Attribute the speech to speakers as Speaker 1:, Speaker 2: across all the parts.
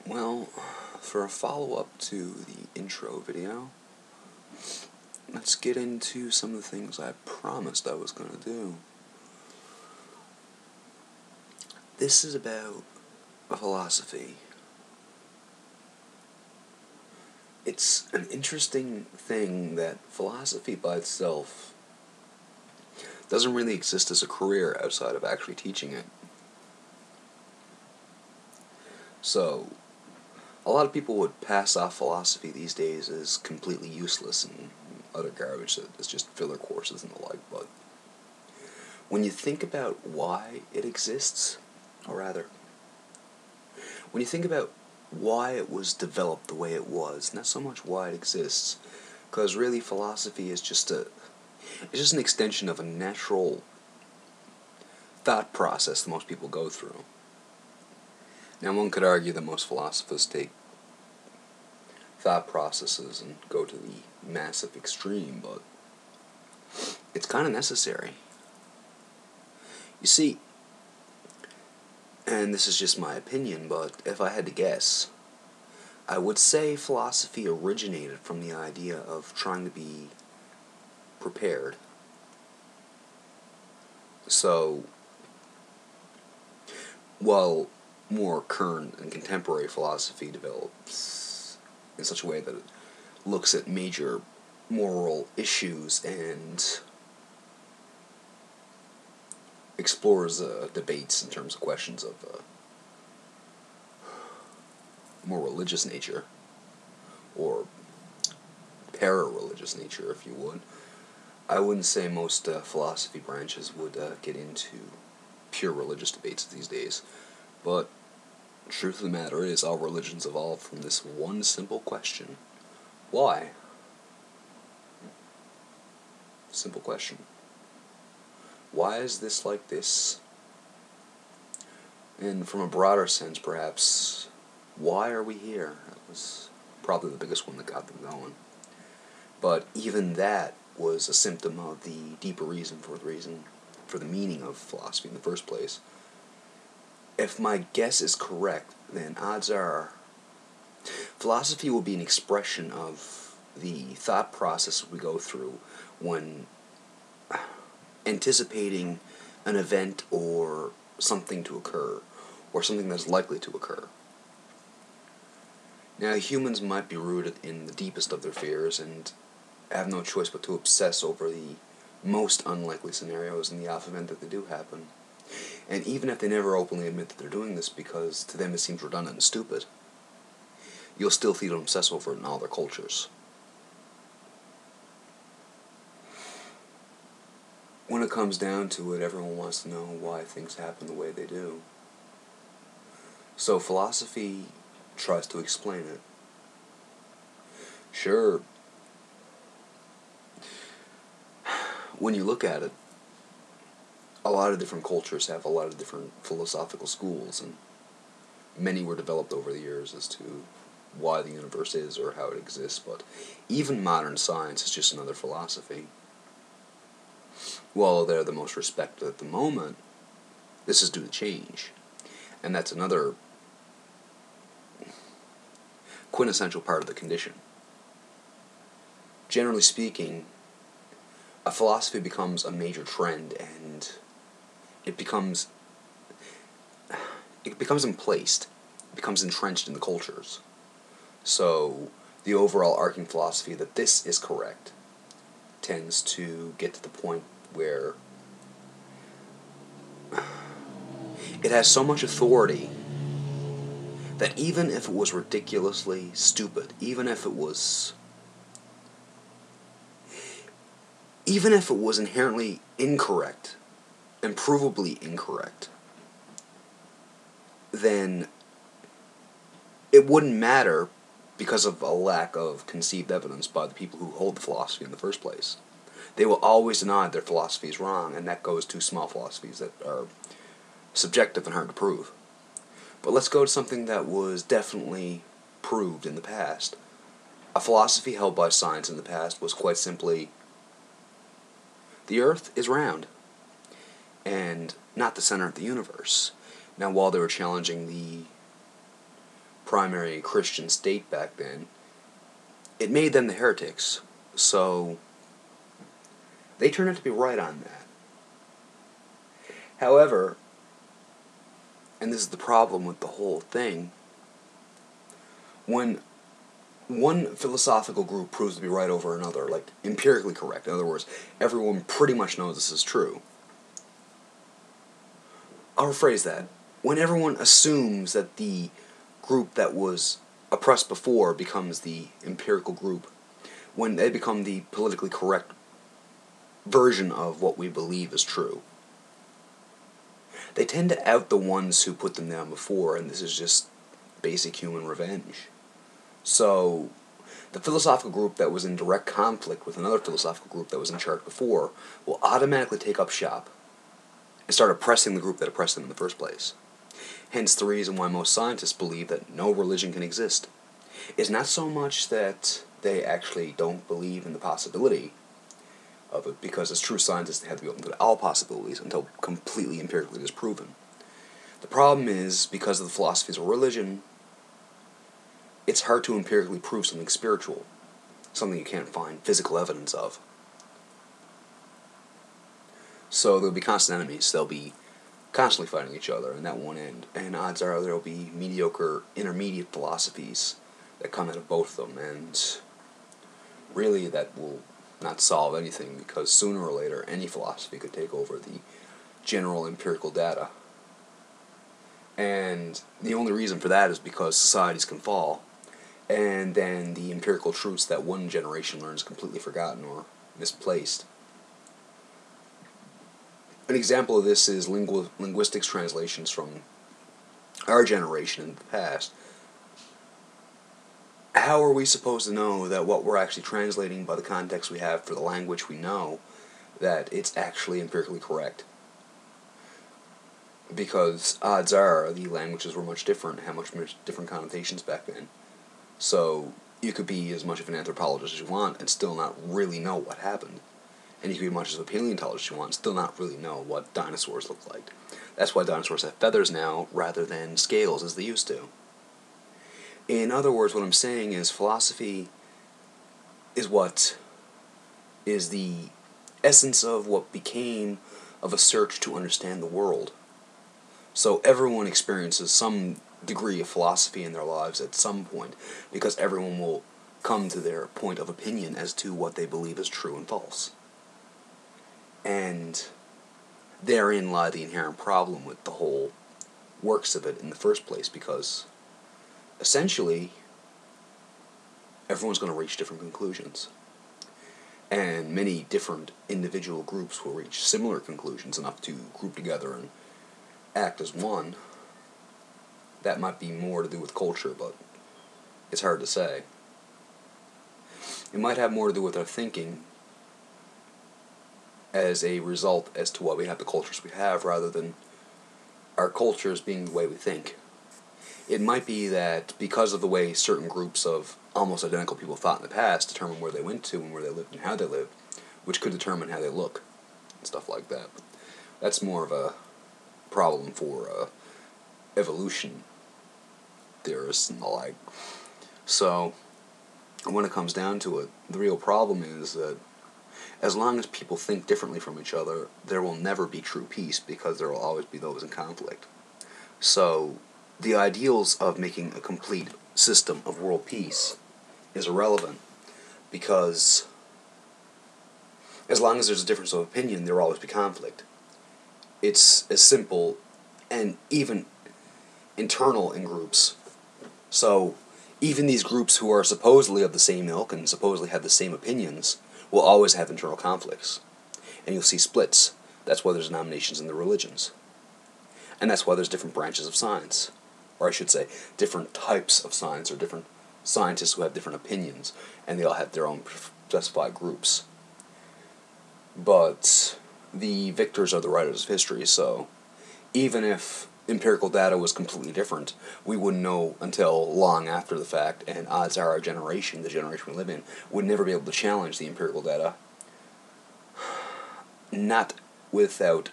Speaker 1: Well, for a follow-up to the intro video, let's get into some of the things I promised I was going to do. This is about philosophy. It's an interesting thing that philosophy by itself doesn't really exist as a career outside of actually teaching it. So, a lot of people would pass off philosophy these days as completely useless and utter garbage, that it's just filler courses and the like, but when you think about why it exists, or rather, when you think about why it was developed the way it was, not so much why it exists, because really philosophy is just an extension of a natural thought process that most people go through. Now, one could argue that most philosophers take thought processes and go to the massive extreme, but it's kind of necessary. You see, and this is just my opinion, but if I had to guess, I would say philosophy originated from the idea of trying to be prepared. So, while more current and contemporary philosophy develops in such a way that it looks at major moral issues and explores debates in terms of questions of more religious nature, or para-religious nature, if you would. I wouldn't say most philosophy branches would get into pure religious debates these days, but truth of the matter is, all religions evolved from this one simple question. Why? Simple question. Why is this like this? And from a broader sense, perhaps, why are we here? That was probably the biggest one that got them going. But even that was a symptom of the deeper reason for the meaning of philosophy in the first place. If my guess is correct, then odds are philosophy will be an expression of the thought process we go through when anticipating an event or something to occur, or something that's likely to occur. Now, humans might be rooted in the deepest of their fears and have no choice but to obsess over the most unlikely scenarios in the off event that they do happen. And even if they never openly admit that they're doing this because to them it seems redundant and stupid, you'll still feel them obsess over it in all their cultures. When it comes down to it, everyone wants to know why things happen the way they do. So philosophy tries to explain it. Sure, when you look at it, a lot of different cultures have a lot of different philosophical schools, and many were developed over the years as to why the universe is or how it exists, but even modern science is just another philosophy. While they're the most respected at the moment, this is due to change, and that's another quintessential part of the condition. Generally speaking, a philosophy becomes a major trend, and it becomes emplaced, it becomes entrenched in the cultures. So the overall arcing philosophy that this is correct tends to get to the point where it has so much authority that even if it was ridiculously stupid, even if it was inherently incorrect, and provably incorrect, then it wouldn't matter because of a lack of conceived evidence by the people who hold the philosophy in the first place. They will always deny their philosophy is wrong, and that goes to small philosophies that are subjective and hard to prove. But let's go to something that was definitely proved in the past. A philosophy held by science in the past was quite simply, the Earth is round, and not the center of the universe. Now, while they were challenging the primary Christian state back then, it made them the heretics. So they turned out to be right on that. However, and this is the problem with the whole thing, when one philosophical group proves to be right over another, like empirically correct, in other words, everyone pretty much knows this is true. I'll rephrase that. When everyone assumes that the group that was oppressed before becomes the empirical group, when they become the politically correct version of what we believe is true, they tend to out the ones who put them down before, and this is just basic human revenge. So, the philosophical group that was in direct conflict with another philosophical group that was in charge before will automatically take up shop and start oppressing the group that oppressed them in the first place. Hence the reason why most scientists believe that no religion can exist. It's not so much that they actually don't believe in the possibility of it, because as true scientists they have to be open to all possibilities until completely empirically disproven. The problem is, because of the philosophies of religion, it's hard to empirically prove something spiritual, something you can't find physical evidence of. So there'll be constant enemies, they'll be constantly fighting each other, and that won't end. And odds are there'll be mediocre, intermediate philosophies that come out of both of them, and really that will not solve anything, because sooner or later any philosophy could take over the general empirical data. And the only reason for that is because societies can fall, and then the empirical truths that one generation learns completely forgotten or misplaced. An example of this is linguistics translations from our generation in the past. How are we supposed to know that what we're actually translating by the context we have for the language we know, that it's actually empirically correct? Because odds are the languages were much different, had much different connotations back then. So you could be as much of an anthropologist as you want and still not really know what happened. And you could be much of a paleontologist you want and still not really know what dinosaurs look like. That's why dinosaurs have feathers now rather than scales as they used to. In other words, what I'm saying is philosophy is what is the essence of what became of a search to understand the world. So everyone experiences some degree of philosophy in their lives at some point, because everyone will come to their point of opinion as to what they believe is true and false. And therein lie the inherent problem with the whole works of it in the first place, because essentially everyone's going to reach different conclusions. And many different individual groups will reach similar conclusions enough to group together and act as one. That might be more to do with culture, but it's hard to say. It might have more to do with our thinking as a result as to why we have the cultures we have, rather than our cultures being the way we think. It might be that because of the way certain groups of almost identical people thought in the past determine where they went to and where they lived and how they lived, which could determine how they look and stuff like that. But that's more of a problem for evolution theorists and the like. So when it comes down to it, the real problem is that as long as people think differently from each other, there will never be true peace, because there will always be those in conflict. So the ideals of making a complete system of world peace is irrelevant, because as long as there's a difference of opinion, there will always be conflict. It's as simple and even internal in groups. So even these groups who are supposedly of the same ilk and supposedly have the same opinions will always have internal conflicts. And you'll see splits. That's why there's denominations in the religions. And that's why there's different branches of science. Or I should say, different types of science, or different scientists who have different opinions, and they all have their own specified groups. But the victors are the writers of history, so even if empirical data was completely different, we wouldn't know until long after the fact, and odds are our generation, the generation we live in, would never be able to challenge the empirical data. Not without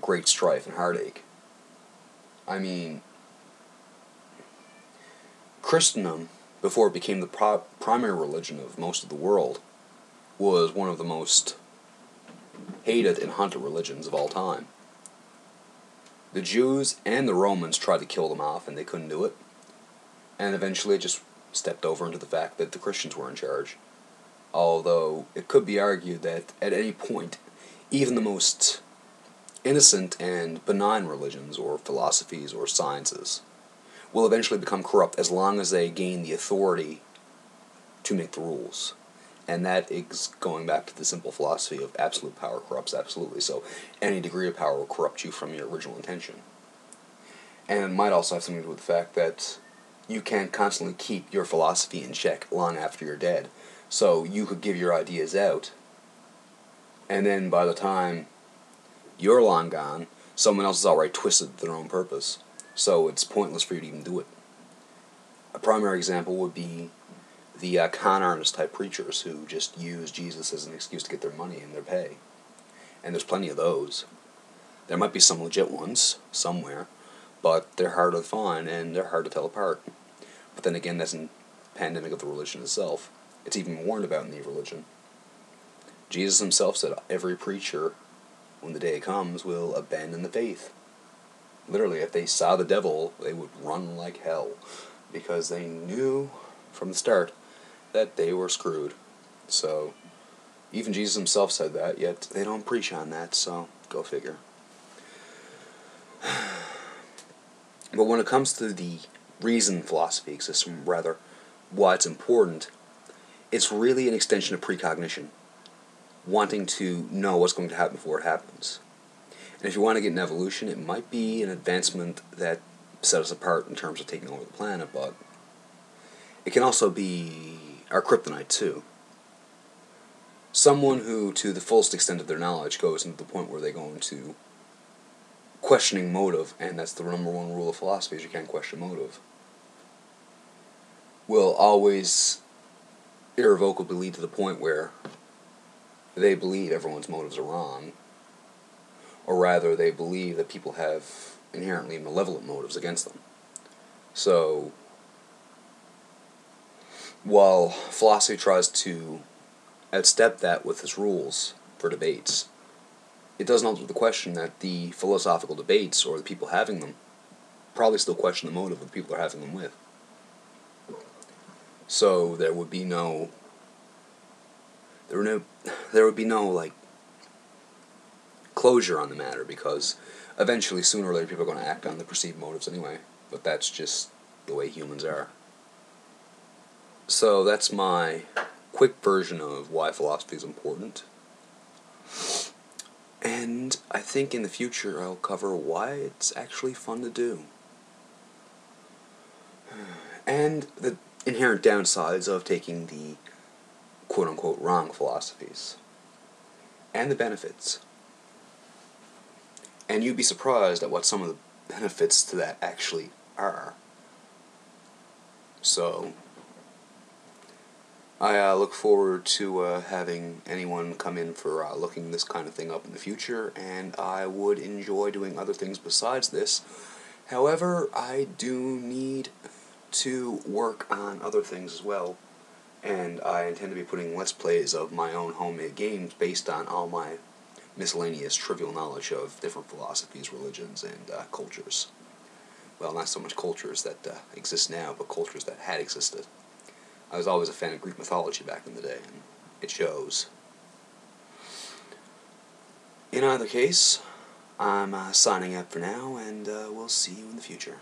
Speaker 1: great strife and heartache. I mean, Christendom, before it became the primary religion of most of the world, was one of the most hated and hunted religions of all time. The Jews and the Romans tried to kill them off, and they couldn't do it. And eventually it just stepped over into the fact that the Christians were in charge. Although it could be argued that at any point, even the most innocent and benign religions or philosophies or sciences will eventually become corrupt as long as they gain the authority to make the rules. And that is going back to the simple philosophy of absolute power corrupts absolutely. So any degree of power will corrupt you from your original intention. And it might also have something to do with the fact that you can't constantly keep your philosophy in check long after you're dead. So you could give your ideas out, and then by the time you're long gone, someone else has already twisted their own purpose. So it's pointless for you to even do it. A primary example would be the con artist type preachers who just use Jesus as an excuse to get their money and their pay. And there's plenty of those. There might be some legit ones somewhere, but they're hard to find and they're hard to tell apart. But then again, that's a pandemic of the religion itself. It's even warned about in the religion. Jesus himself said every preacher, when the day comes, will abandon the faith. Literally, if they saw the devil, they would run like hell, because they knew from the start that they were screwed. So, even Jesus himself said that, yet they don't preach on that, so go figure. But when it comes to the reason philosophy exists, or rather, why it's important, it's really an extension of precognition, wanting to know what's going to happen before it happens. And if you want to get an evolution, it might be an advancement that set us apart in terms of taking over the planet, but it can also be our kryptonite too. Someone who, to the fullest extent of their knowledge, goes into the point where they go into questioning motive, and that's the number one rule of philosophy, is you can't question motive, will always irrevocably lead to the point where they believe everyone's motives are wrong, or rather they believe that people have inherently malevolent motives against them. So, while philosophy tries to outstep that with its rules for debates, it doesn't answer the question that the philosophical debates, or the people having them, probably still question the motive of the people they're having them with. So there would be no like closure on the matter, because eventually, sooner or later, people are going to act on the perceived motives anyway. But that's just the way humans are. So that's my quick version of why philosophy is important. And I think in the future I'll cover why it's actually fun to do. And the inherent downsides of taking the quote-unquote wrong philosophies. And the benefits. And you'd be surprised at what some of the benefits to that actually are. So, I look forward to having anyone come in for looking this kind of thing up in the future, and I would enjoy doing other things besides this. However, I do need to work on other things as well, and I intend to be putting Let's Plays of my own homemade games based on all my miscellaneous trivial knowledge of different philosophies, religions, and cultures. Well, not so much cultures that exist now, but cultures that had existed. I was always a fan of Greek mythology back in the day, and it shows. In either case, I'm signing up for now, and we'll see you in the future.